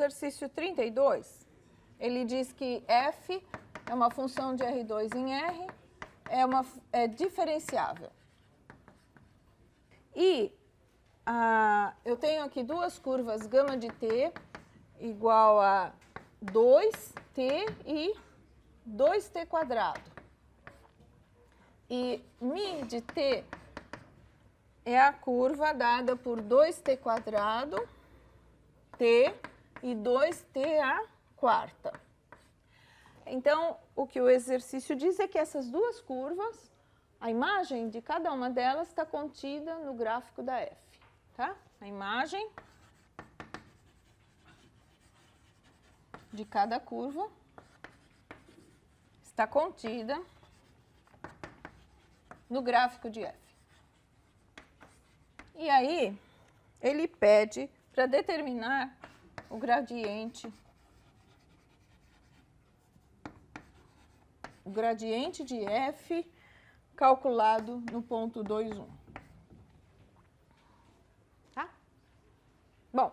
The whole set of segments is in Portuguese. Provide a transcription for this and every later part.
exercício 32, ele diz que f é uma função de R2 em R, é diferenciável. E eu tenho aqui duas curvas gama de t igual a 2t e 2t quadrado. E mi de t é a curva dada por 2t quadrado, t e 2t à quarta. Então, o que o exercício diz é que essas duas curvas, a imagem de cada uma delas está contida no gráfico da f. Tá? A imagem de cada curva está contida no gráfico de f. E aí, ele pede para determinar o gradiente de f calculado no ponto 2, 1. Tá? Bom,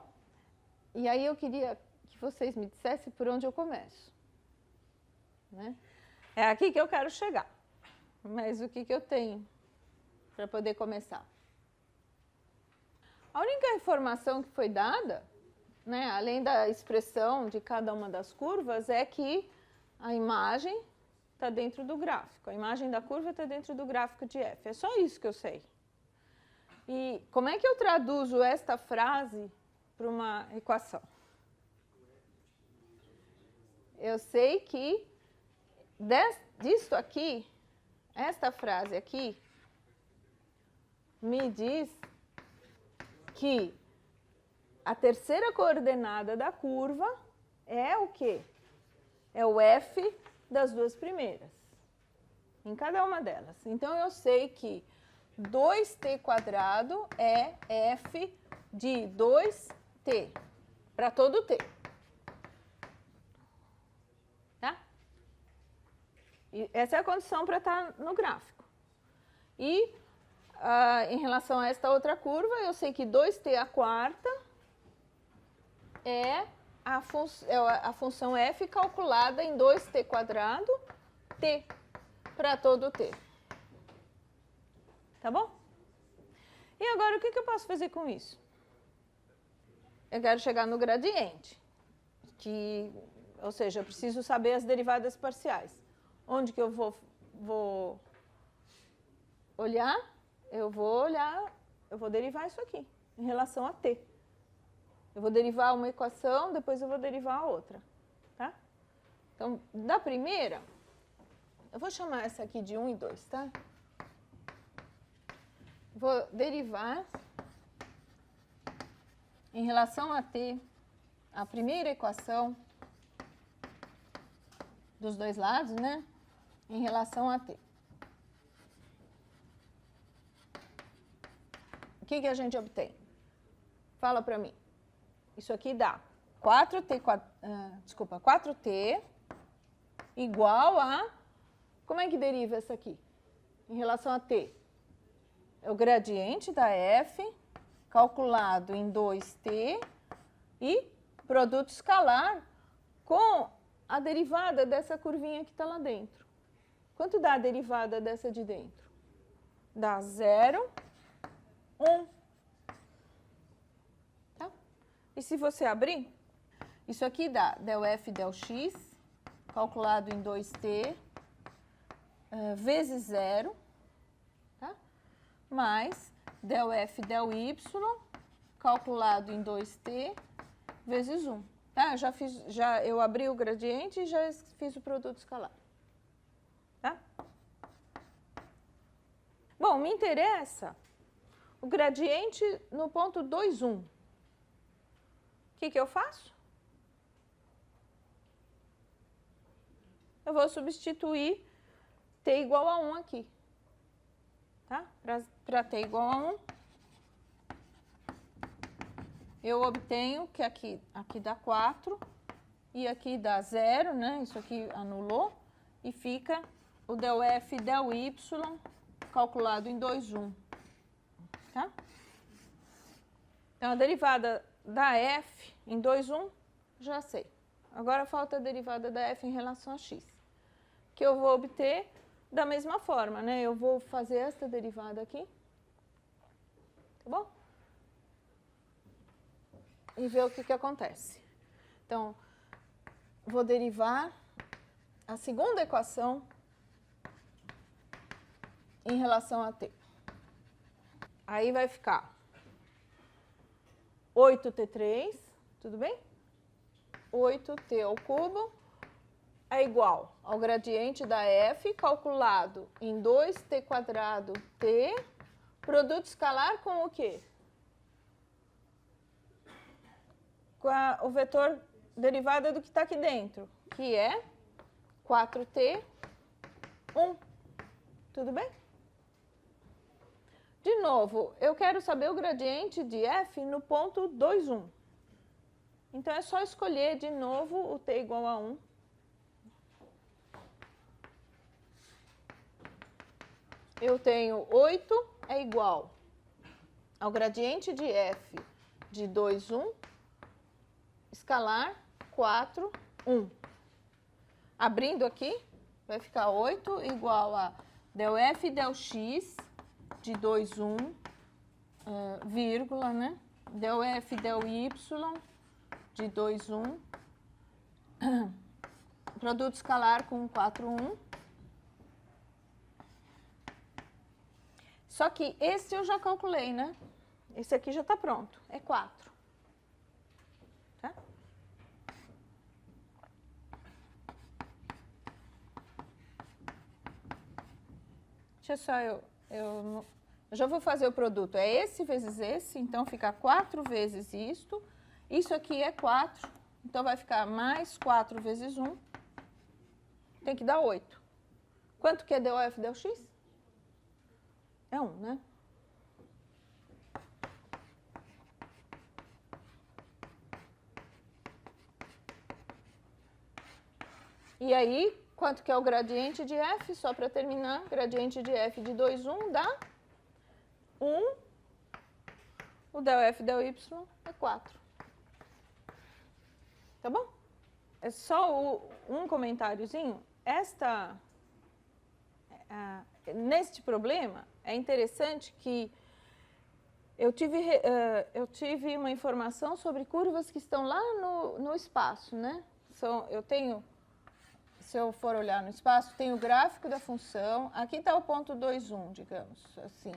e aí eu queria que vocês me dissessem por onde eu começo. Né? É aqui que eu quero chegar. Mas o que eu tenho para poder começar? A única informação que foi dada, né, além da expressão de cada uma das curvas, é que a imagem está dentro do gráfico. A imagem da curva está dentro do gráfico de f. É só isso que eu sei. E como é que eu traduzo esta frase para uma equação? Eu sei que disto aqui, esta frase aqui, me diz que a terceira coordenada da curva é o quê? É o f das duas primeiras, em cada uma delas. Então, eu sei que 2t quadrado é f de 2t, para todo t. Tá? E essa é a condição para estar no gráfico. E, em relação a esta outra curva, eu sei que 2t à quarta é a função f calculada em 2t quadrado, t, para todo t. Tá bom? E agora, o que eu posso fazer com isso? Eu quero chegar no gradiente, ou seja, eu preciso saber as derivadas parciais. Onde que eu vou olhar? Eu vou derivar isso aqui, em relação a t. Eu vou derivar uma equação, depois eu vou derivar a outra. Tá? Então, da primeira, eu vou chamar essa aqui de 1 e 2, tá? Vou derivar em relação a t, a primeira equação dos dois lados, né? Em relação a t. O que a gente obtém? Fala para mim. Isso aqui dá 4t igual a... Como é que deriva essa aqui? Em relação a t. É o gradiente da f calculado em 2t e produto escalar com a derivada dessa curvinha que está lá dentro. Quanto dá a derivada dessa de dentro? Dá 0, 1. Tá? E se você abrir, isso aqui dá del f del x, calculado em 2t, vezes 0, tá? Mais del f del y, calculado em 2t, vezes 1. Tá? Eu abri o gradiente e já fiz o produto escalar. Tá? Bom, me interessa o gradiente no ponto 2, 1. O que eu faço? Eu vou substituir t igual a 1 aqui. Tá? Para t igual a 1, eu obtenho que aqui dá 4 e aqui dá 0, né? Isso aqui anulou e fica o del f del y calculado em 2, 1. Tá? Então, a derivada da f em 2, 1 já sei. Agora falta a derivada da f em relação a x, que eu vou obter da mesma forma, né? Eu vou fazer esta derivada aqui, tá bom? E ver o que acontece. Então, vou derivar a segunda equação em relação a t. Aí vai ficar 8t3, tudo bem? 8t ao cubo é igual ao gradiente da f calculado em 2t quadrado t, produto escalar com o quê? Com o vetor derivada do que está aqui dentro, que é 4t, 1. Tudo bem? De novo, eu quero saber o gradiente de f no ponto 2, 1. Então, é só escolher de novo o t igual a 1. Eu tenho 8 é igual ao gradiente de f de 2, 1, escalar 4, 1. Abrindo aqui, vai ficar 8 igual a del f del x de 2, 1, vírgula, né? Del f del y de 2, 1. Produto escalar com 4, 1. Só que esse eu já calculei, né? Esse aqui já está pronto, é 4. Tá? Deixa só eu já vou fazer o produto. É esse vezes esse, então fica 4 vezes isto. Isso aqui é 4, então vai ficar mais 4 vezes 1. Tem que dar 8. Quanto que é del f del x? É 1, né? E aí, quanto que é o gradiente de f? Só para terminar, gradiente de f de 2, 1 dá 1. O del f del y é 4. Tá bom? É só um comentáriozinho. Neste problema, é interessante que eu tive uma informação sobre curvas que estão lá no espaço, né? Se eu for olhar no espaço, tem o gráfico da função. Aqui está o ponto 2, 1, digamos assim.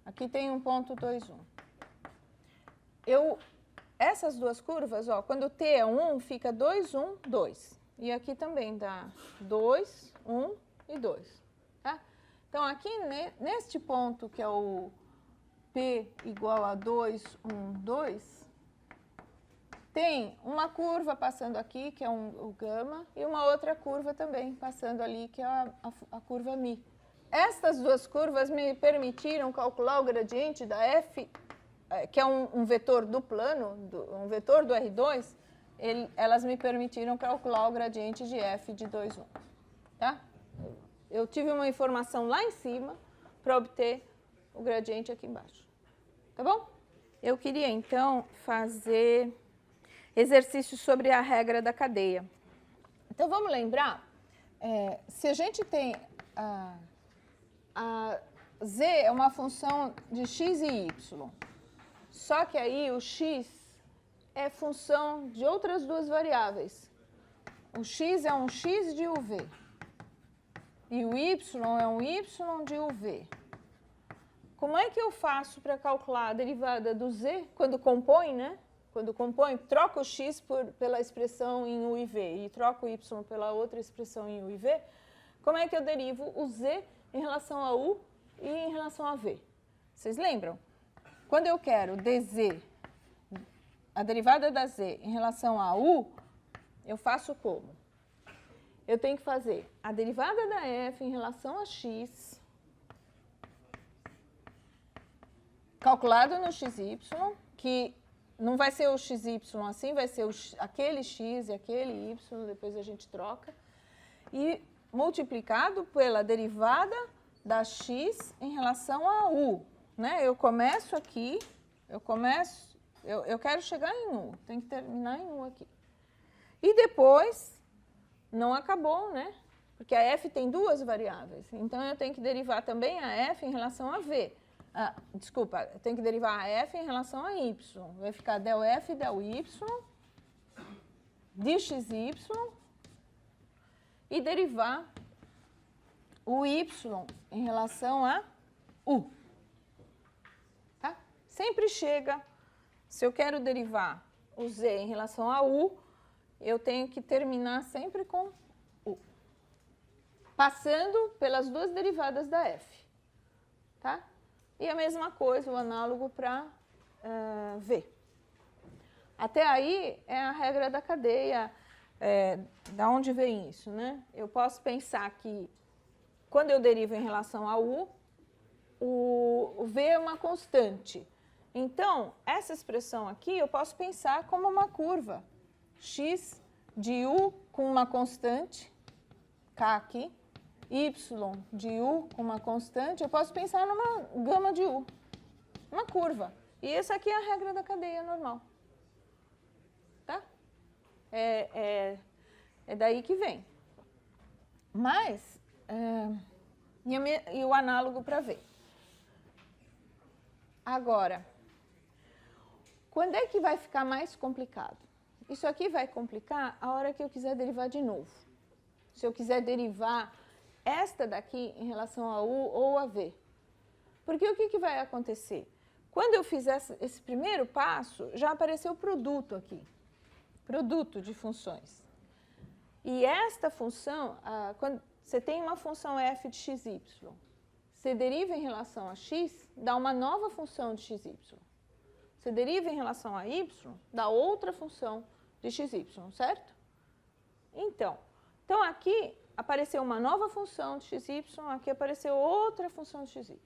Aqui tem um ponto 2, 1. Essas duas curvas, ó, quando t é 1, fica 2, 1, 2. E aqui também dá 2, 1 e 2. Tá? Então, aqui neste ponto, que é o p igual a 2, 1, 2, tem uma curva passando aqui, que é o gama, e uma outra curva também passando ali, que é a curva mi. Estas duas curvas me permitiram calcular o gradiente da f, que é um vetor do plano, um vetor do R2, elas me permitiram calcular o gradiente de f de 2, 1. Tá? Eu tive uma informação lá em cima para obter o gradiente aqui embaixo. Tá bom? Eu queria, então, fazer exercícios sobre a regra da cadeia. Então, vamos lembrar, se a gente tem a z é uma função de x e y, só que aí o x é função de outras duas variáveis. O x é um x de uv e o y é um y de uv. Como é que eu faço para calcular a derivada do z quando compõe, né? Quando compõe, troco o x pela expressão em u e v e troco o y pela outra expressão em u e v. Como é que eu derivo o z em relação a u e em relação a v? Vocês lembram? Quando eu quero dz, a derivada da z em relação a u, eu faço como? Eu tenho que fazer a derivada da f em relação a x, calculado no xy, que não vai ser o xy assim, vai ser aquele x e aquele y, depois a gente troca, e multiplicado pela derivada da x em relação a u. Né? Eu começo aqui, eu quero chegar em u, tem que terminar em u aqui. E depois, não acabou, né? Porque a f tem duas variáveis. Então, eu tenho que derivar também a f em relação a v. Desculpa, eu tenho que derivar a f em relação a y. Vai ficar del f del y de xy e derivar o y em relação a u. Tá? Sempre chega, se eu quero derivar o z em relação a u, eu tenho que terminar sempre com u, passando pelas duas derivadas da f. Tá? E a mesma coisa, o análogo para v. Até aí é a regra da cadeia. Da onde vem isso, né? Eu posso pensar que quando eu derivo em relação a u, o v é uma constante. Então, essa expressão aqui eu posso pensar como uma curva. X de u com uma constante, k aqui, y de u com uma constante, eu posso pensar numa gama de u, uma curva. E essa aqui é a regra da cadeia normal. Tá? É daí que vem. Mas, e o análogo para v. Agora, quando é que vai ficar mais complicado? Isso aqui vai complicar a hora que eu quiser derivar de novo. Se eu quiser derivar esta daqui em relação a u ou a v. Porque o que vai acontecer? Quando eu fizer esse primeiro passo, já apareceu o produto aqui. Produto de funções. E esta função, quando você tem uma função f de xy, você deriva em relação a x, dá uma nova função de xy. Você deriva em relação a y, dá outra função de xy, certo? Então aqui apareceu uma nova função de xy, aqui apareceu outra função de xy.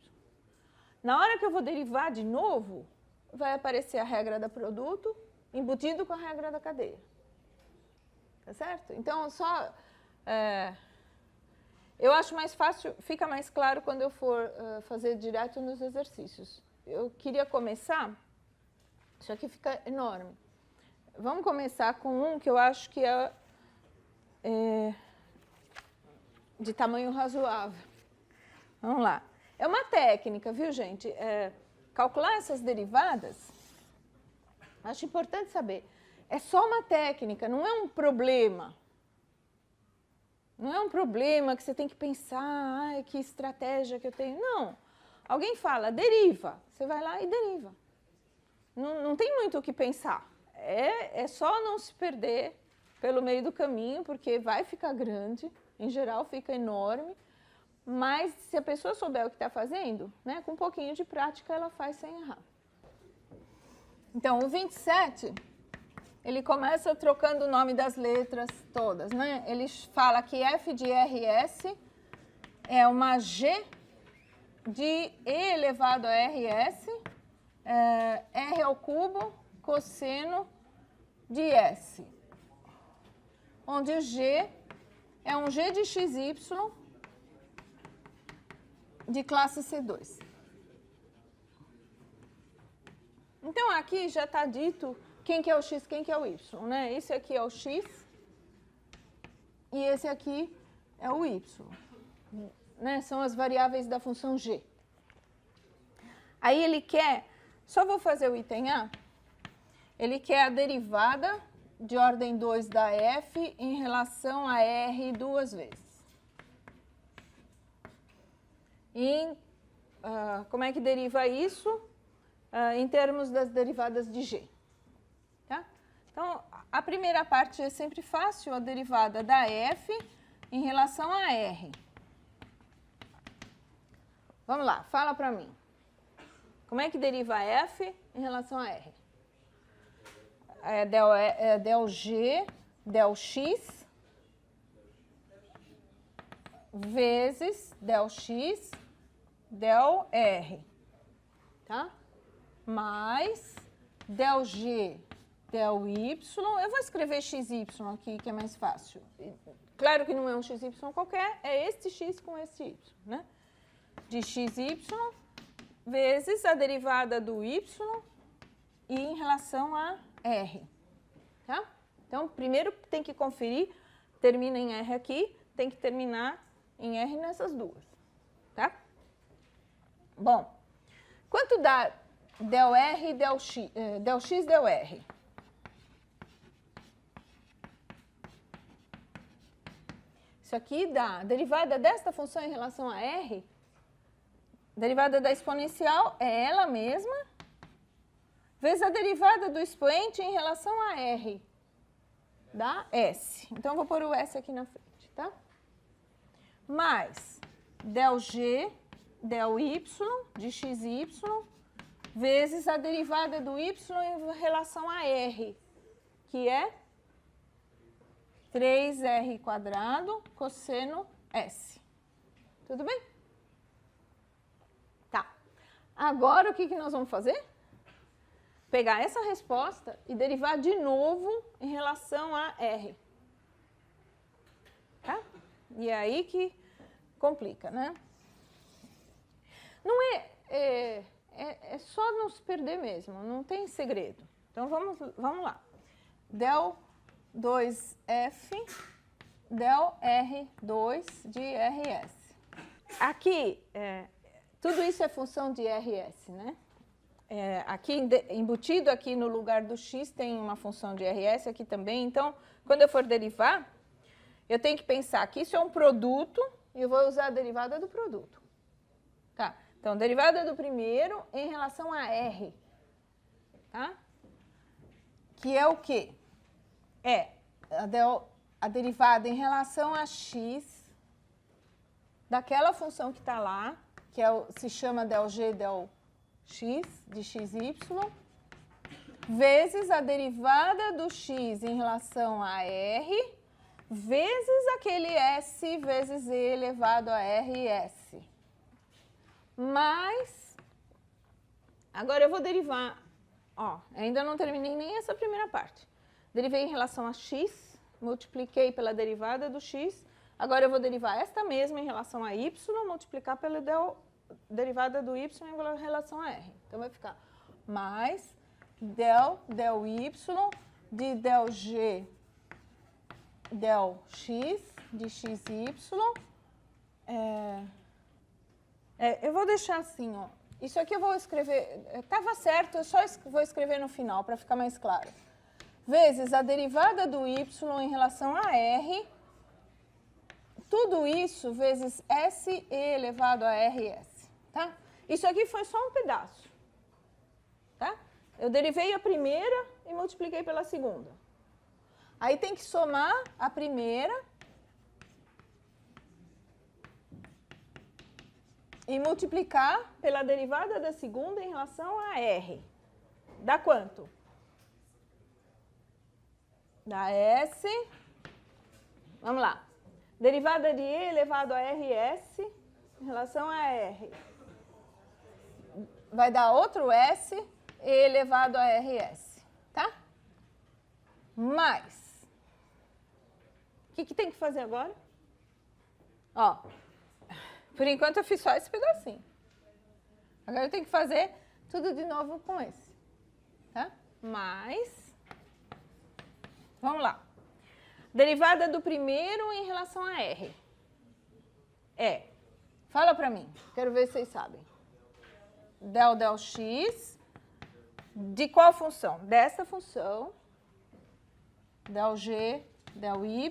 Na hora que eu vou derivar de novo, vai aparecer a regra da produto embutido com a regra da cadeia. Tá certo? Então, eu acho mais fácil, fica mais claro quando eu for fazer direto nos exercícios. Eu queria começar, isso aqui fica enorme. Vamos começar com um que eu acho que é de tamanho razoável. Vamos lá. É uma técnica, viu, gente? Calcular essas derivadas, acho importante saber. É só uma técnica, não é um problema. Não é um problema que você tem que pensar, que estratégia que eu tenho. Não. Alguém fala, deriva. Você vai lá e deriva. Não tem muito o que pensar. É só não se perder pelo meio do caminho, porque vai ficar grande, em geral fica enorme. Mas se a pessoa souber o que está fazendo, né, com um pouquinho de prática ela faz sem errar. Então, o 27, ele começa trocando o nome das letras todas, né? Ele fala que f de rs é uma g de e elevado a rs, r ao cubo cosseno de s, onde o g é um g de xy de classe C2. Então, aqui já está dito quem que é o x, quem que é o y, né? Esse aqui é o x e esse aqui é o y, né? São as variáveis da função g. Aí ele quer, só vou fazer o item A, ele quer a derivada de ordem 2 da f em relação a r duas vezes. E como é que deriva isso? Em termos das derivadas de g. Tá? Então, a primeira parte é sempre fácil, a derivada da f em relação a r. Vamos lá, fala para mim. Como é que deriva f em relação a r? Del g, del x, vezes del x, del r, tá? Mais del g, del y, eu vou escrever xy aqui, que é mais fácil. Claro que não é um xy qualquer, é este x com este y, né? De xy vezes a derivada do y e em relação a r, tá? Então, primeiro tem que conferir, termina em R aqui, tem que terminar em R nessas duas, tá? Bom, quanto dá del R e del X, del R? Isso aqui dá a derivada desta função em relação a R, derivada da exponencial é ela mesma, vezes a derivada do expoente em relação a R, dá S. Então, eu vou pôr o S aqui na frente, tá? Mais del G, del Y, de XY, vezes a derivada do Y em relação a R, que é 3R² cosseno S. Tudo bem? Tá. Agora, o que nós vamos fazer? Pegar essa resposta e derivar de novo em relação a R. Tá? E é aí que complica, né? Não é só não se perder mesmo, não tem segredo. Então, vamos lá. Del 2F, del R2 de RS. Aqui, tudo isso é função de RS, né? Aqui, embutido aqui no lugar do x, tem uma função de RS aqui também. Então, quando eu for derivar, eu tenho que pensar que isso é um produto e eu vou usar a derivada do produto. Tá? Então, derivada do primeiro em relação a R. Tá? Que é o quê? É a derivada em relação a x daquela função que está lá, que se chama del G, del x, de xy, vezes a derivada do x em relação a r, vezes aquele s vezes e elevado a rs. Mas, agora eu vou derivar, ainda não terminei nem essa primeira parte. Derivei em relação a x, multipliquei pela derivada do x, agora eu vou derivar esta mesma em relação a y, multiplicar pela derivada do y em relação a r. Então, vai ficar mais del y de del g, del x, de xy. Eu vou deixar assim, ó. Isso aqui eu vou escrever, estava certo, eu só vou escrever no final, para ficar mais claro. Vezes a derivada do y em relação a r, tudo isso vezes s e elevado a rs. Tá? Isso aqui foi só um pedaço. Tá? Eu derivei a primeira e multipliquei pela segunda. Aí tem que somar a primeira e multiplicar pela derivada da segunda em relação a r. Dá quanto? Dá S. Vamos lá. Derivada de E elevado a RS em relação a R. Vai dar outro S E elevado a RS. Tá? Mais. O que tem que fazer agora? Ó. Por enquanto eu fiz só esse pedacinho. Agora eu tenho que fazer tudo de novo com esse. Tá? Mais. Vamos lá. Derivada do primeiro em relação a R. Fala pra mim. Quero ver se vocês sabem. Del x. De qual função? Dessa função. Del g, del y,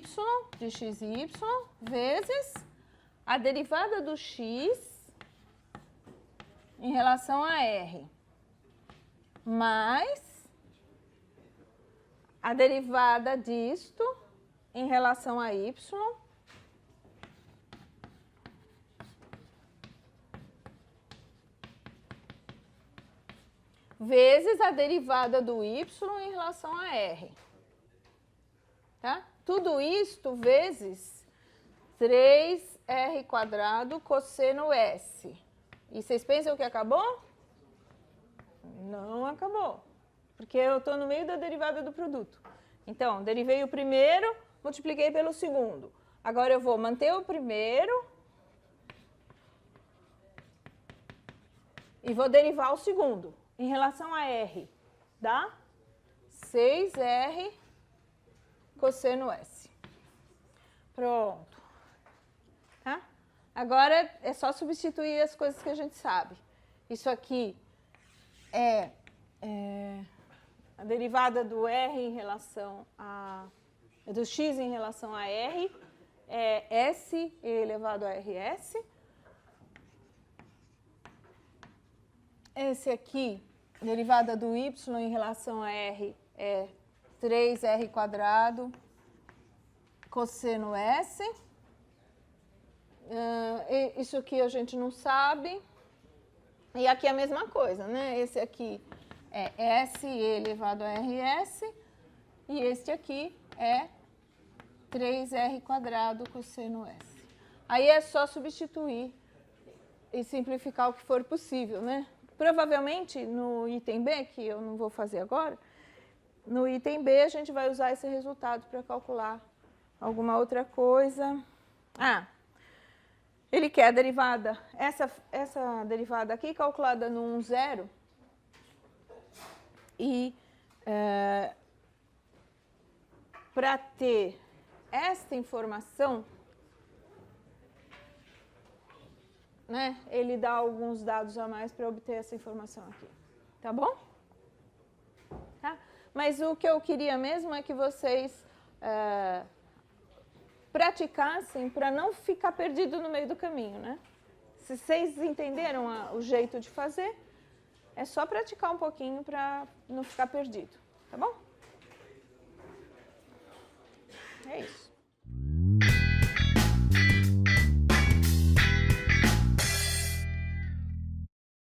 de xy, vezes a derivada do x em relação a R, mais a derivada disto em relação a y, vezes a derivada do y em relação a R. Tá? Tudo isto vezes 3R² cosseno S. E vocês pensam que acabou? Não acabou. Porque eu estou no meio da derivada do produto. Então, derivei o primeiro, multipliquei pelo segundo. Agora eu vou manter o primeiro e vou derivar o segundo em relação a R. Dá 6R cosseno S. Pronto. Tá? Agora é só substituir as coisas que a gente sabe. Isso aqui é a derivada do R em relação a... do x em relação a R, é S elevado a RS. Esse aqui, derivada do y em relação a R, é 3R quadrado cosseno S. Isso aqui a gente não sabe. E aqui é a mesma coisa, né? Esse aqui é S elevado a RS. E este aqui é 3R quadrado cosseno S. Aí é só substituir e simplificar o que for possível, né? Provavelmente, no item B, que eu não vou fazer agora, no item B a gente vai usar esse resultado para calcular alguma outra coisa. Ele quer a derivada, essa derivada aqui calculada no 1, 0. E para ter esta informação, né, ele dá alguns dados a mais para obter essa informação aqui. Tá bom? Tá? Mas o que eu queria mesmo é que vocês praticassem para não ficar perdido no meio do caminho, né? Se vocês entenderam o jeito de fazer, é só praticar um pouquinho para não ficar perdido. Tá bom? É isso.